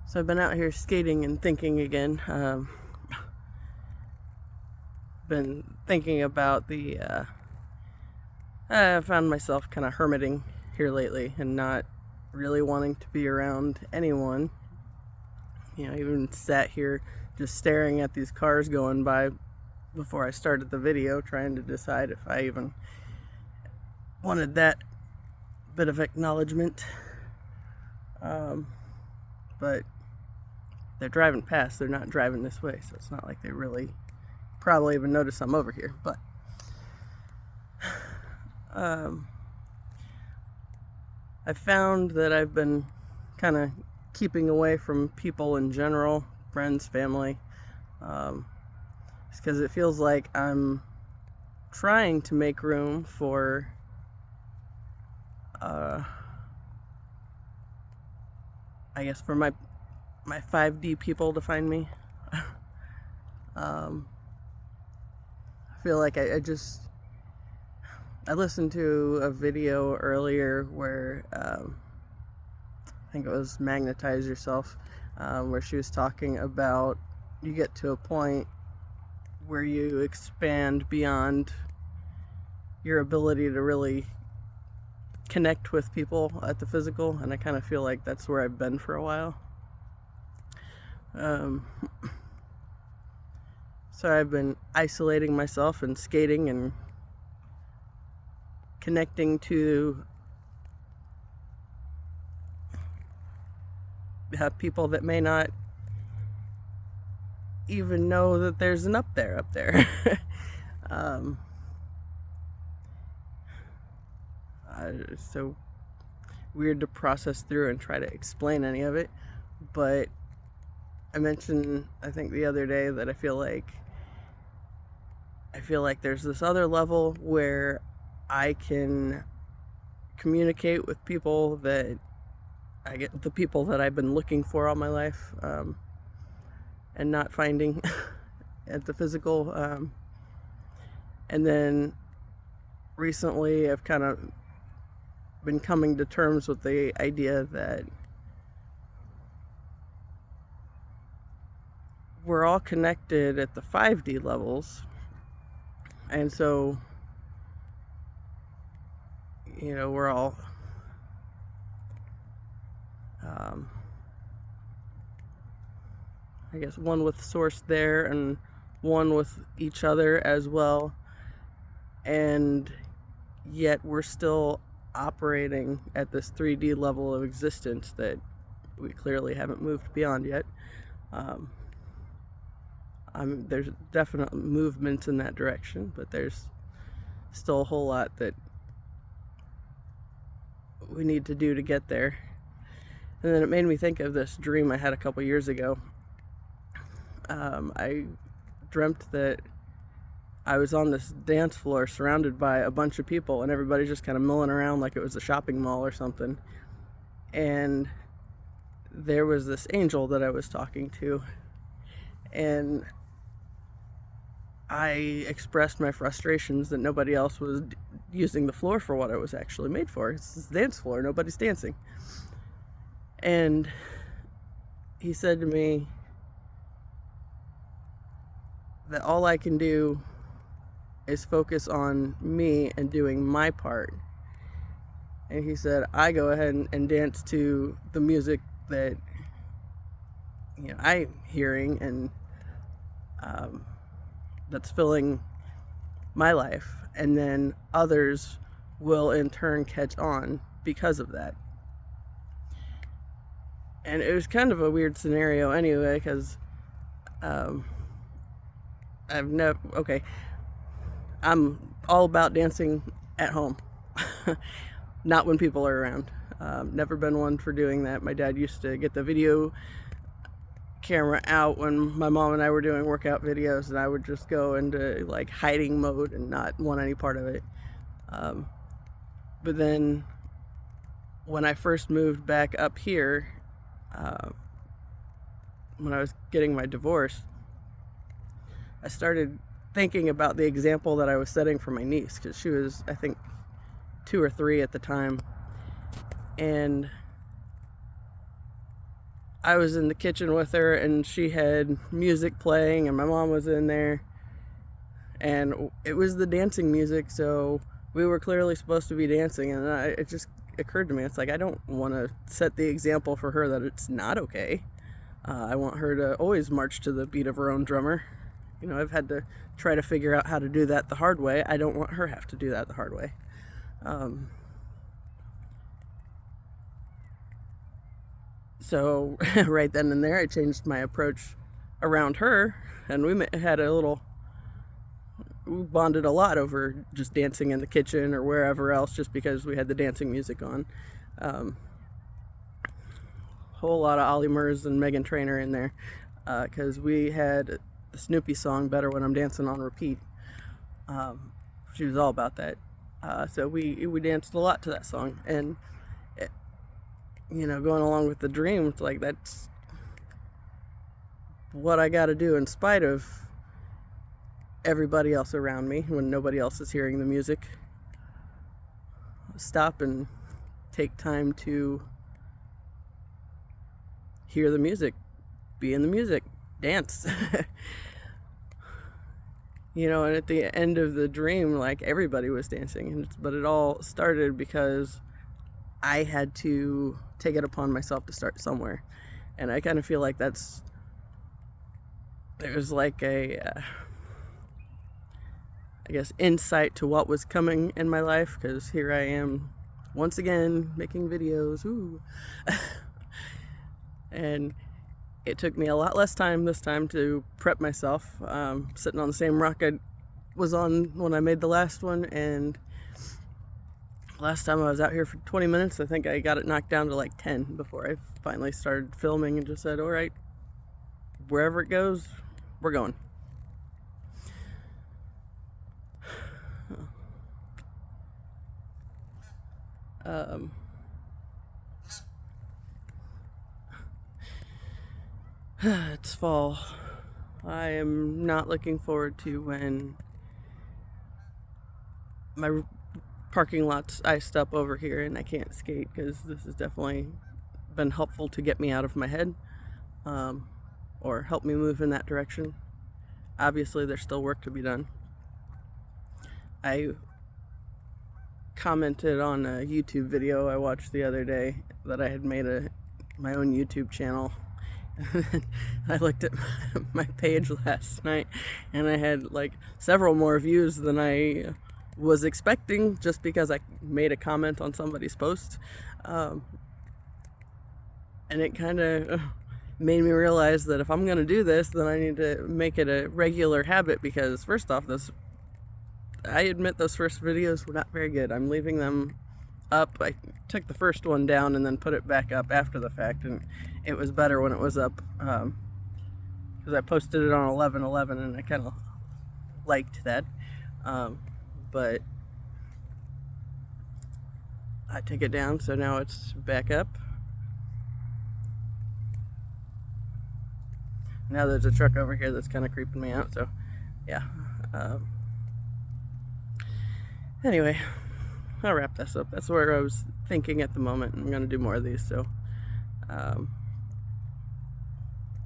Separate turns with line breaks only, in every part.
So I've been out here skating and thinking again. Been thinking about I found myself kind of hermiting here lately and not really wanting to be around anyone. You know, I even sat here just staring at these cars going by before I started the video, trying to decide if I even wanted that bit of acknowledgement. But they're driving past, they're not driving this way, so it's not like they really probably even notice I'm over here. But I found that I've been kind of keeping away from people in general, friends, family, because it feels like I'm trying to make room for I guess for my 5D people to find me. I feel like I listened to a video earlier where I think it was Magnetize Yourself, where she was talking about you get to a point where you expand beyond your ability to really connect with people at the physical, and I kind of feel like that's where I've been for a while. So I've been isolating myself and skating and connecting to people that may not even know that there's an up there. It's so weird to process through and try to explain any of it, but I mentioned, I think the other day, that I feel like there's this other level where I can communicate with people that I get, the people that I've been looking for all my life, and not finding at the physical. And then recently I've kind of been coming to terms with the idea that we're all connected at the 5D levels, and so, you know, we're all I guess one with source there and one with each other as well, and yet we're still operating at this 3D level of existence that we clearly haven't moved beyond yet. There's definite movements in that direction, but there's still a whole lot that we need to do to get there. And then it made me think of this dream I had a couple years ago. I dreamt that I was on this dance floor surrounded by a bunch of people, and everybody just kind of milling around like it was a shopping mall or something. And there was this angel that I was talking to, and I expressed my frustrations that nobody else was using the floor for what it was actually made for. It's this dance floor, nobody's dancing. And he said to me that all I can do is focus on me and doing my part. And he said, I go ahead and dance to the music that, you know, I'm hearing and that's filling my life, and then others will in turn catch on because of that. And it was kind of a weird scenario anyway, because I'm all about dancing at home, not when people are around. Never been one for doing that. My dad used to get the video camera out when my mom and I were doing workout videos, and I would just go into like hiding mode and not want any part of it. But then when I first moved back up here, when I was getting my divorce, I started thinking about the example that I was setting for my niece, because she was, I think, 2 or 3 at the time. And I was in the kitchen with her and she had music playing and my mom was in there, and it was the dancing music, so we were clearly supposed to be dancing, and it just occurred to me, it's like, I don't want to set the example for her that it's not okay. I want her to always march to the beat of her own drummer. You know, I've had to try to figure out how to do that the hard way. I don't want her to have to do that the hard way. So right then and there, I changed my approach around her, and we bonded a lot over just dancing in the kitchen or wherever else, just because we had the dancing music on. Whole lot of Ollie Murs and Meghan Trainor in there, because we had the Snoopy song "Better When I'm Dancing" on repeat. She was all about that, so we danced a lot to that song, and you know, going along with the dream, it's like, that's what I got to do in spite of everybody else around me when nobody else is hearing the music. Stop and take time to hear the music, be in the music, dance. You know, and at the end of the dream, like, everybody was dancing, but it all started because I had to take it upon myself to start somewhere. And I kind of feel like there's like a I guess insight to what was coming in my life, because here I am once again making videos. Ooh. And it took me a lot less time this time to prep myself. Sitting on the same rock I was on when I made the last one, and last time I was out here for 20 minutes. I think I got it knocked down to like 10 before I finally started filming and just said, all right, wherever it goes, we're going. It's fall. I am not looking forward to when my parking lot's iced up over here and I can't skate, because this has definitely been helpful to get me out of my head, or help me move in that direction. Obviously, there's still work to be done. I commented on a YouTube video I watched the other day that I had made my own YouTube channel. I looked at my page last night and I had like several more views than I was expecting, just because I made a comment on somebody's post. And it kind of made me realize that if I'm going to do this, then I need to make it a regular habit, because first off, I admit those first videos were not very good. I'm leaving them up. I took the first one down and then put it back up after the fact, and it was better when it was up, because I posted it on 11/11 and I kind of liked that, but I took it down, so now it's back up. Now there's a truck over here that's kind of creeping me out, so yeah. Anyway, I'll wrap this up. That's where I was thinking at the moment. I'm going to do more of these, so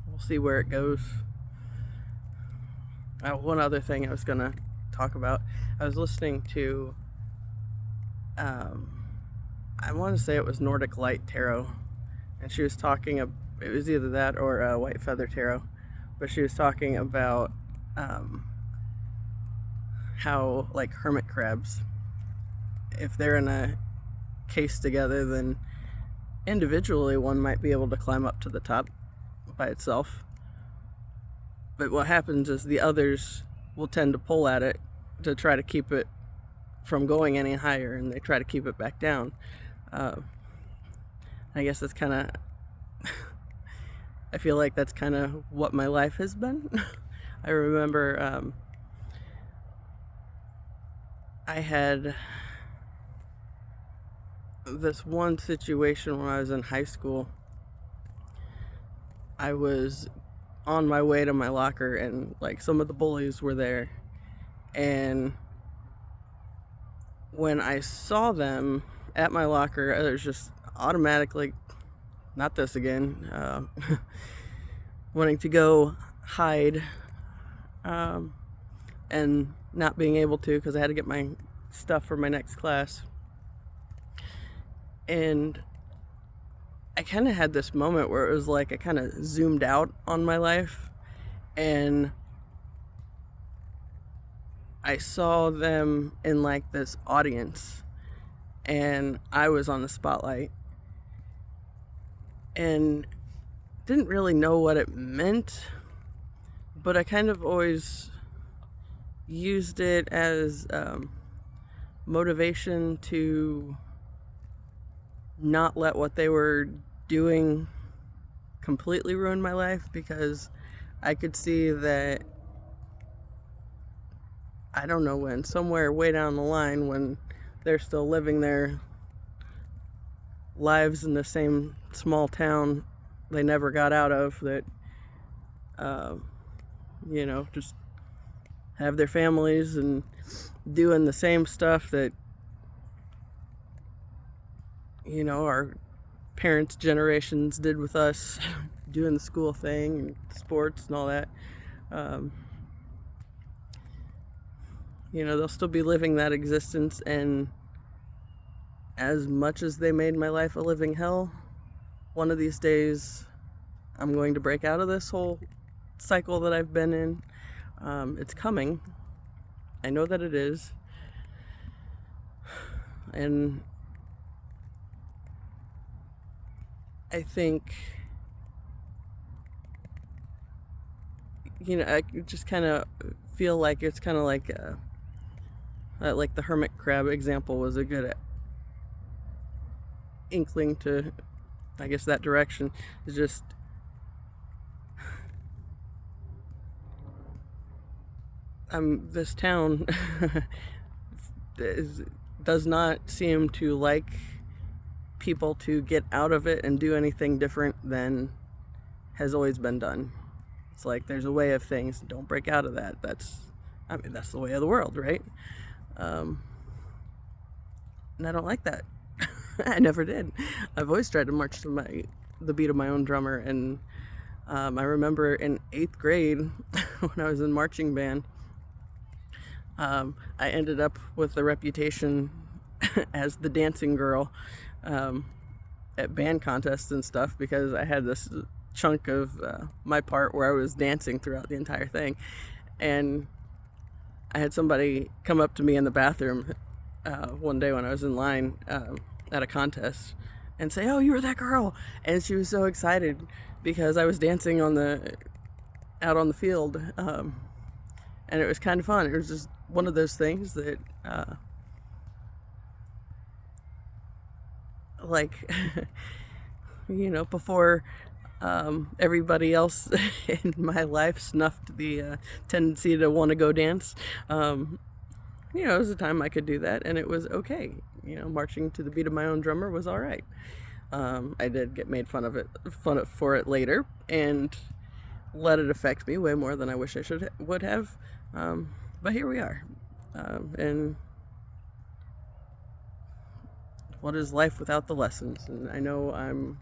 we'll see where it goes. One other thing I was going to talk about. I was listening to, I want to say it was Nordic Light Tarot, and she was talking, it was either that or White Feather Tarot, but she was talking about how, like, hermit crabs, if they're in a case together, then individually one might be able to climb up to the top by itself, but what happens is the others will tend to pull at it to try to keep it from going any higher, and they try to keep it back down. I guess that's kind of I feel like that's kind of what my life has been. I remember I had this one situation when I was in high school. I was on my way to my locker, and like some of the bullies were there, and when I saw them at my locker, it was just automatically not this again. Wanting to go hide, and not being able to because I had to get my stuff for my next class. And I kind of had this moment where it was like I kind of zoomed out on my life, and I saw them in like this audience, and I was on the spotlight, and didn't really know what it meant, but I kind of always used it as motivation to not let what they were doing completely ruin my life, because I could see that, I don't know when, somewhere way down the line, when they're still living their lives in the same small town they never got out of, that just have their families and doing the same stuff that our parents' generations did with us, doing the school thing and sports and all that. They'll still be living that existence, and as much as they made my life a living hell, one of these days I'm going to break out of this whole cycle that I've been in. It's coming. I know that it is. And I think, I just kind of feel like it's kind of like the hermit crab example was a good inkling to, I guess, that direction. Is just this town does not seem to like people to get out of it and do anything different than has always been done. It's like there's a way of things. Don't break out of that. That's the way of the world, right? And I don't like that. I never did. I've always tried to march to the beat of my own drummer. And I remember in 8th grade when I was in marching band, I ended up with a reputation as the dancing girl at band contests and stuff, because I had this chunk of my part where I was dancing throughout the entire thing. And I had somebody come up to me in the bathroom one day when I was in line at a contest and say, "Oh, you were that girl." And she was so excited because I was dancing out on the field, and it was kind of fun. It was just one of those things that before everybody else in my life snuffed the tendency to want to go dance, it was a time I could do that, and it was okay. Marching to the beat of my own drummer was all right. I did get made fun of for it later, and let it affect me way more than I wish I would have. But here we are, and what is life without the lessons? And I know I'm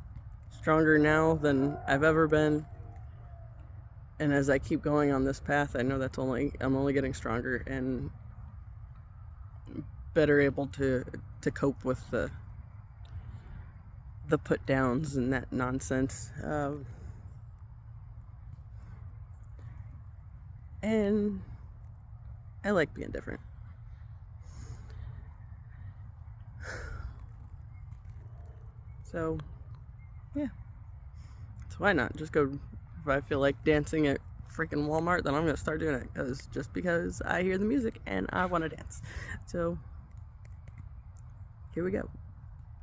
stronger now than I've ever been, and as I keep going on this path, I know I'm only getting stronger and better able to cope with the put downs and that nonsense. And I like being different. So, yeah. So why not? Just go, if I feel like dancing at freaking Walmart, then I'm going to start doing it, because I hear the music and I want to dance. So, here we go.